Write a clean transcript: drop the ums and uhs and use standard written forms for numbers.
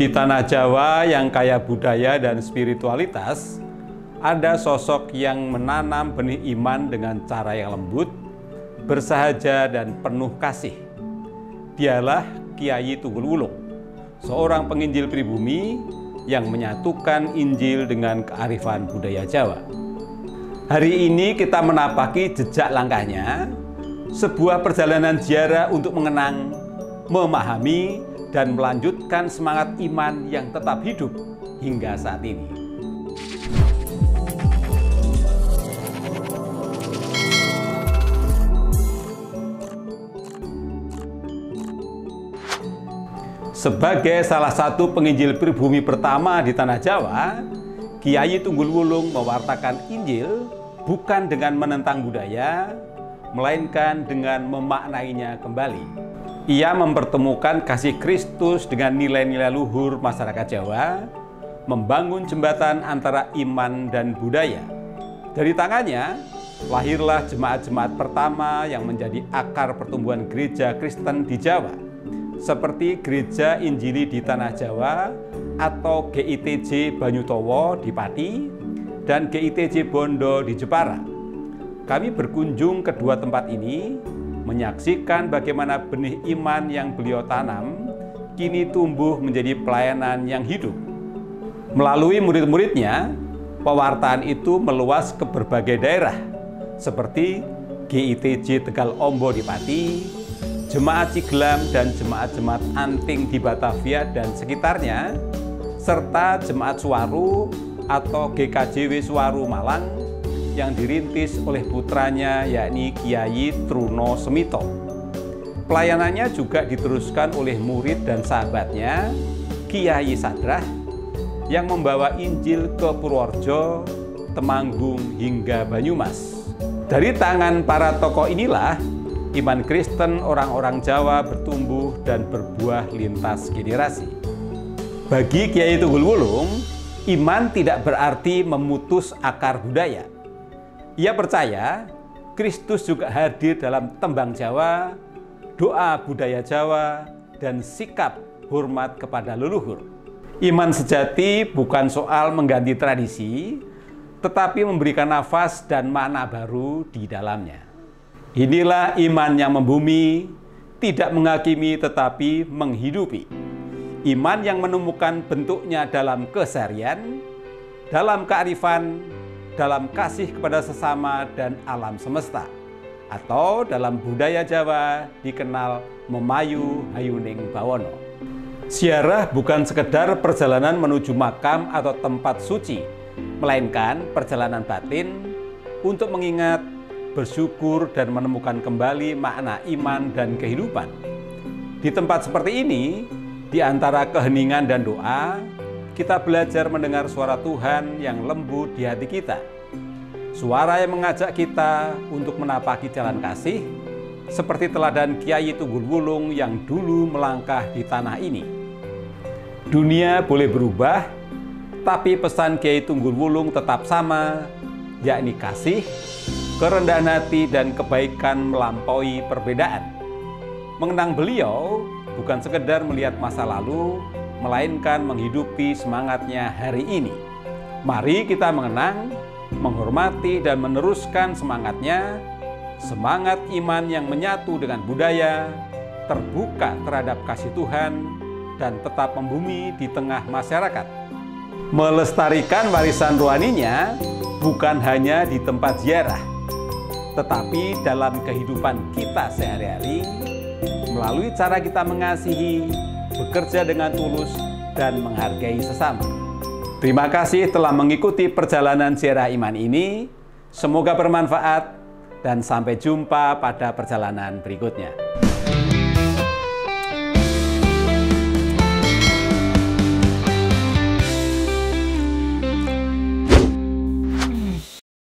Di tanah Jawa yang kaya budaya dan spiritualitas, ada sosok yang menanam benih iman dengan cara yang lembut, bersahaja dan penuh kasih. Dialah Kyai Tunggul Wulung, seorang penginjil pribumi yang menyatukan Injil dengan kearifan budaya Jawa. Hari ini kita menapaki jejak langkahnya, sebuah perjalanan ziarah untuk mengenang, memahami, dan melanjutkan semangat iman yang tetap hidup hingga saat ini. Sebagai salah satu penginjil pribumi pertama di tanah Jawa, Kyai Tunggul Wulung mewartakan Injil bukan dengan menentang budaya, melainkan dengan memaknainya kembali. Ia mempertemukan kasih Kristus dengan nilai-nilai luhur masyarakat Jawa, membangun jembatan antara iman dan budaya. Dari tangannya, lahirlah jemaat-jemaat pertama yang menjadi akar pertumbuhan gereja Kristen di Jawa, seperti Gereja Injili di Tanah Jawa atau GITJ Banyutowo di Pati dan GITJ Bondo di Jepara. Kami berkunjung ke dua tempat ini, menyaksikan bagaimana benih iman yang beliau tanam kini tumbuh menjadi pelayanan yang hidup. Melalui murid-muridnya, pewartaan itu meluas ke berbagai daerah, seperti GITJ Tegal Ombo di Pati, Jemaat Cigelam dan jemaat-jemaat Anting di Batavia dan sekitarnya, serta Jemaat Suwaru atau GKJW Suwaru Malang yang dirintis oleh putranya yakni Kyai Truno Semito. Pelayanannya juga diteruskan oleh murid dan sahabatnya, Kyai Sadrah, yang membawa Injil ke Purworejo, Temanggung hingga Banyumas. Dari tangan para tokoh inilah, iman Kristen orang-orang Jawa bertumbuh dan berbuah lintas generasi. Bagi Kyai Tunggul Wulung, iman tidak berarti memutus akar budaya. Ia percaya Kristus juga hadir dalam tembang Jawa, doa budaya Jawa, dan sikap hormat kepada leluhur. Iman sejati bukan soal mengganti tradisi, tetapi memberikan nafas dan makna baru di dalamnya. Inilah iman yang membumi, tidak menghakimi tetapi menghidupi. Iman yang menemukan bentuknya dalam keseharian, dalam kearifan, dalam kasih kepada sesama dan alam semesta, atau dalam budaya Jawa dikenal memayu hayuning bawono. Ziarah bukan sekedar perjalanan menuju makam atau tempat suci, melainkan perjalanan batin untuk mengingat, bersyukur, dan menemukan kembali makna iman dan kehidupan. Di tempat seperti ini, di antara keheningan dan doa, kita belajar mendengar suara Tuhan yang lembut di hati kita. Suara yang mengajak kita untuk menapaki jalan kasih, seperti teladan Kyai Tunggul Wulung yang dulu melangkah di tanah ini. Dunia boleh berubah, tapi pesan Kyai Tunggul Wulung tetap sama, yakni kasih, kerendahan hati, dan kebaikan melampaui perbedaan. Mengenang beliau bukan sekedar melihat masa lalu, melainkan menghidupi semangatnya hari ini. Mari kita mengenang, menghormati, dan meneruskan semangatnya, semangat iman yang menyatu dengan budaya, terbuka terhadap kasih Tuhan, dan tetap membumi di tengah masyarakat. Melestarikan warisan rohaninya bukan hanya di tempat ziarah, tetapi dalam kehidupan kita sehari-hari, melalui cara kita mengasihi, bekerja dengan tulus, dan menghargai sesama. Terima kasih telah mengikuti perjalanan ziarah iman ini. Semoga bermanfaat dan sampai jumpa pada perjalanan berikutnya.